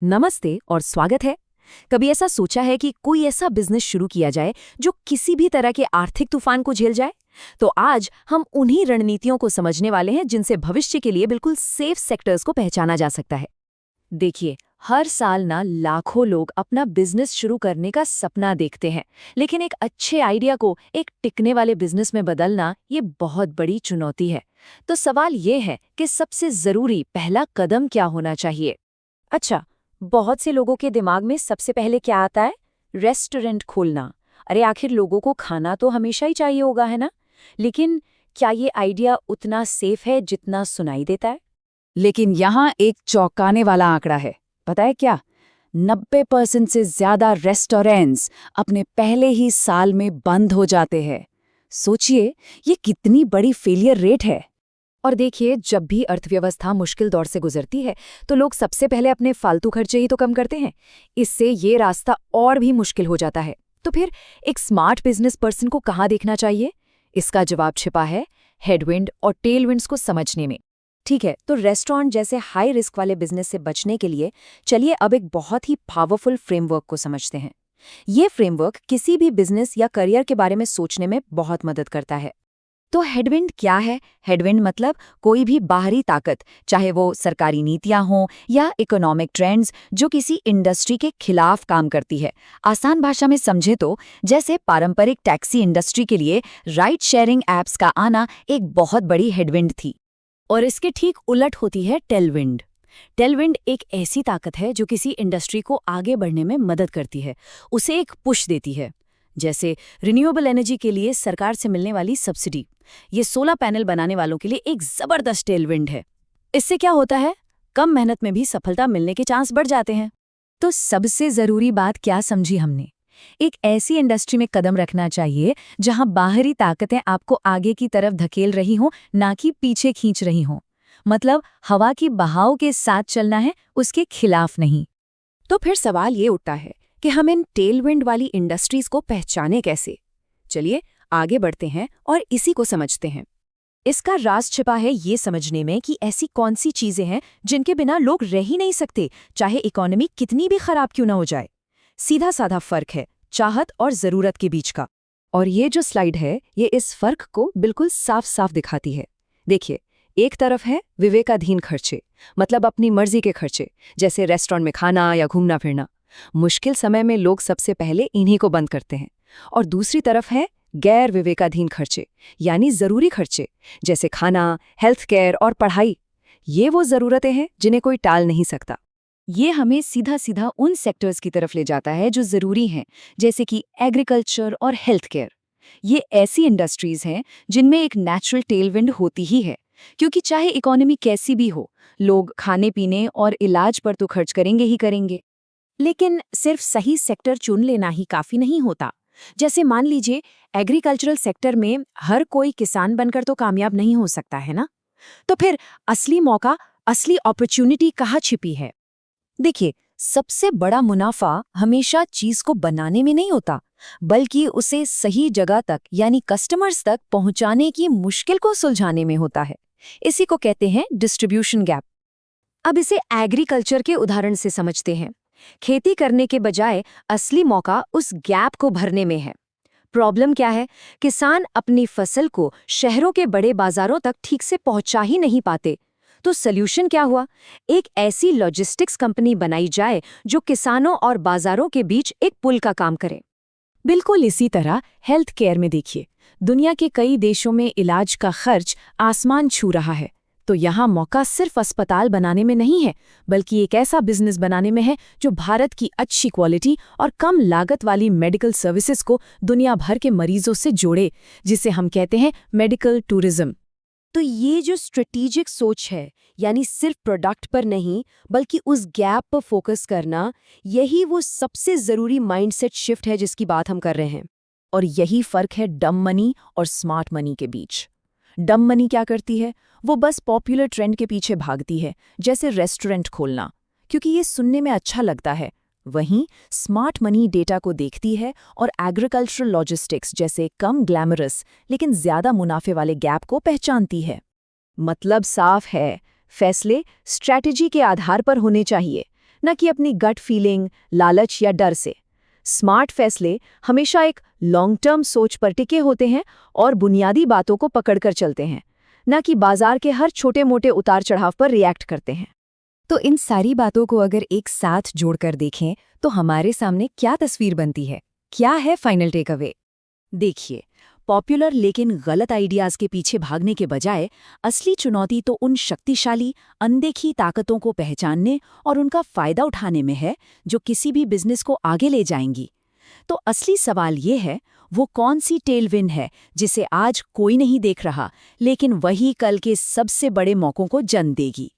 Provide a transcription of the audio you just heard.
नमस्ते और स्वागत है। कभी ऐसा सोचा है कि कोई ऐसा बिजनेस शुरू किया जाए जो किसी भी तरह के आर्थिक तूफान को झेल जाए? तो आज हम उन्हीं रणनीतियों को समझने वाले हैं जिनसे भविष्य के लिए बिल्कुल सेफ सेक्टर्स को पहचाना जा सकता है। देखिए, हर साल ना लाखों लोग अपना बिजनेस शुरू करने का सपना देखते हैं, लेकिन एक अच्छे आइडिया को एक टिकने वाले बिजनेस में बदलना ये बहुत बड़ी चुनौती है। तो सवाल ये है कि सबसे जरूरी पहला कदम क्या होना चाहिए? अच्छा, बहुत से लोगों के दिमाग में सबसे पहले क्या आता है? रेस्टोरेंट खोलना। अरे आखिर लोगों को खाना तो हमेशा ही चाहिए होगा, है ना? लेकिन क्या ये आइडिया उतना सेफ है जितना सुनाई देता है? लेकिन यहाँ एक चौंकाने वाला आंकड़ा है। पता है क्या? 90% से ज्यादा रेस्टोरेंट्स अपने पहले ही साल में बंद हो जाते हैं। सोचिए, ये कितनी बड़ी फेलियर रेट है। और देखिए, जब भी अर्थव्यवस्था मुश्किल दौर से गुजरती है तो लोग सबसे पहले अपने फालतू खर्चे ही तो कम करते हैं। इससे ये रास्ता और भी मुश्किल हो जाता है। तो फिर एक स्मार्ट बिजनेस पर्सन को कहाँ देखना चाहिए? इसका जवाब छिपा है हेडविंड और टेलविंड्स को समझने में। ठीक है, तो रेस्टोरेंट जैसे हाई रिस्क वाले बिजनेस से बचने के लिए चलिए अब एक बहुत ही पावरफुल फ्रेमवर्क को समझते हैं। ये फ्रेमवर्क किसी भी बिजनेस या करियर के बारे में सोचने में बहुत मदद करता है। तो हेडविंड क्या है? हेडविंड मतलब कोई भी बाहरी ताकत, चाहे वो सरकारी नीतियां हों या इकोनॉमिक ट्रेंड्स, जो किसी इंडस्ट्री के खिलाफ काम करती है। आसान भाषा में समझे तो जैसे पारंपरिक टैक्सी इंडस्ट्री के लिए राइड शेयरिंग ऐप्स का आना एक बहुत बड़ी हेडविंड थी। और इसके ठीक उलट होती है टेलविंड। टेलविंड एक ऐसी ताकत है जो किसी इंडस्ट्री को आगे बढ़ने में मदद करती है, उसे एक पुश देती है। जैसे रिन्यूएबल एनर्जी के लिए सरकार से मिलने वाली सब्सिडी, ये सोलर पैनल बनाने वालों के लिए एक जबरदस्त टेलविंड है। इससे क्या होता है? कम मेहनत में भी सफलता मिलने के चांस बढ़ जाते हैं। तो सबसे जरूरी बात क्या समझी हमने? एक ऐसी इंडस्ट्री में कदम रखना चाहिए जहां बाहरी ताकतें आपको आगे की तरफ धकेल रही हों, ना कि पीछे खींच रही हों। मतलब हवा की बहाव के साथ चलना है, उसके खिलाफ नहीं। तो फिर सवाल ये उठता है कि हम इन टेलविंड वाली इंडस्ट्रीज को पहचाने कैसे? चलिए आगे बढ़ते हैं और इसी को समझते हैं। इसका राज छिपा है ये समझने में कि ऐसी कौन सी चीजें हैं जिनके बिना लोग रह ही नहीं सकते, चाहे इकोनॉमी कितनी भी खराब क्यों ना हो जाए। सीधा साधा फर्क है चाहत और जरूरत के बीच का। और ये जो स्लाइड है ये इस फर्क को बिल्कुल साफ साफ दिखाती है। देखिए, एक तरफ है विवेकाधीन खर्चे, मतलब अपनी मर्जी के खर्चे, जैसे रेस्टोरेंट में खाना या घूमना फिरना। मुश्किल समय में लोग सबसे पहले इन्हीं को बंद करते हैं। और दूसरी तरफ है गैर विवेकाधीन खर्चे, यानी जरूरी खर्चे, जैसे खाना, हेल्थ केयर और पढ़ाई। ये वो जरूरतें हैं जिन्हें कोई टाल नहीं सकता। ये हमें सीधा सीधा उन सेक्टर्स की तरफ ले जाता है जो जरूरी हैं, जैसे कि एग्रीकल्चर और हेल्थ केयर। ये ऐसी इंडस्ट्रीज हैं जिनमें एक नेचुरल टेलविंड होती ही है, क्योंकि चाहे इकोनॉमी कैसी भी हो, लोग खाने पीने और इलाज पर तो खर्च करेंगे ही करेंगे। लेकिन सिर्फ सही सेक्टर चुन लेना ही काफी नहीं होता। जैसे मान लीजिए, एग्रीकल्चरल सेक्टर में हर कोई किसान बनकर तो कामयाब नहीं हो सकता है ना। तो फिर असली मौका, असली अपॉर्चुनिटी कहाँ छिपी है? देखिए, सबसे बड़ा मुनाफा हमेशा चीज को बनाने में नहीं होता, बल्कि उसे सही जगह तक यानी कस्टमर्स तक पहुंचाने की मुश्किल को सुलझाने में होता है। इसी को कहते हैं डिस्ट्रीब्यूशन गैप। अब इसे एग्रीकल्चर के उदाहरण से समझते हैं। खेती करने के बजाय असली मौका उस गैप को भरने में है। प्रॉब्लम क्या है? किसान अपनी फसल को शहरों के बड़े बाजारों तक ठीक से पहुंचा ही नहीं पाते। तो सल्यूशन क्या हुआ? एक ऐसी लॉजिस्टिक्स कंपनी बनाई जाए जो किसानों और बाजारों के बीच एक पुल का काम करे। बिल्कुल इसी तरह हेल्थ केयर में देखिए, दुनिया के कई देशों में इलाज का खर्च आसमान छू रहा है। तो यहाँ मौका सिर्फ अस्पताल बनाने में नहीं है, बल्कि एक ऐसा बिजनेस बनाने में है जो भारत की अच्छी क्वालिटी और कम लागत वाली मेडिकल सर्विसेज को दुनिया भर के मरीजों से जोड़े, जिसे हम कहते हैं मेडिकल टूरिज्म। तो ये जो स्ट्रेटेजिक सोच है, यानी सिर्फ प्रोडक्ट पर नहीं बल्कि उस गैप पर फोकस करना, यही वो सबसे जरूरी माइंडसेट शिफ्ट है जिसकी बात हम कर रहे हैं। और यही फर्क है डम मनी और स्मार्ट मनी के बीच। डम मनी क्या करती है? वो बस पॉपुलर ट्रेंड के पीछे भागती है, जैसे रेस्टोरेंट खोलना, क्योंकि ये सुनने में अच्छा लगता है। वहीं स्मार्ट मनी डेटा को देखती है और एग्रीकल्चरल लॉजिस्टिक्स जैसे कम ग्लैमरस लेकिन ज्यादा मुनाफे वाले गैप को पहचानती है। मतलब साफ है, फैसले स्ट्रैटेजी के आधार पर होने चाहिए, न कि अपनी गट फीलिंग, लालच या डर से। स्मार्ट फैसले हमेशा एक लॉन्ग टर्म सोच पर टिके होते हैं और बुनियादी बातों को पकड़कर चलते हैं, न कि बाजार के हर छोटे-मोटे उतार-चढ़ाव पर रिएक्ट करते हैं। तो इन सारी बातों को अगर एक साथ जोड़कर देखें तो हमारे सामने क्या तस्वीर बनती है? क्या है फाइनल टेक अवे? देखिए, पॉपुलर लेकिन गलत आइडियाज के पीछे भागने के बजाय असली चुनौती तो उन शक्तिशाली, अनदेखी ताकतों को पहचानने और उनका फायदा उठाने में है जो किसी भी बिजनेस को आगे ले जाएंगी। तो असली सवाल ये है, वो कौन सी टेलविंड है जिसे आज कोई नहीं देख रहा, लेकिन वही कल के सबसे बड़े मौकों को जन्म देगी।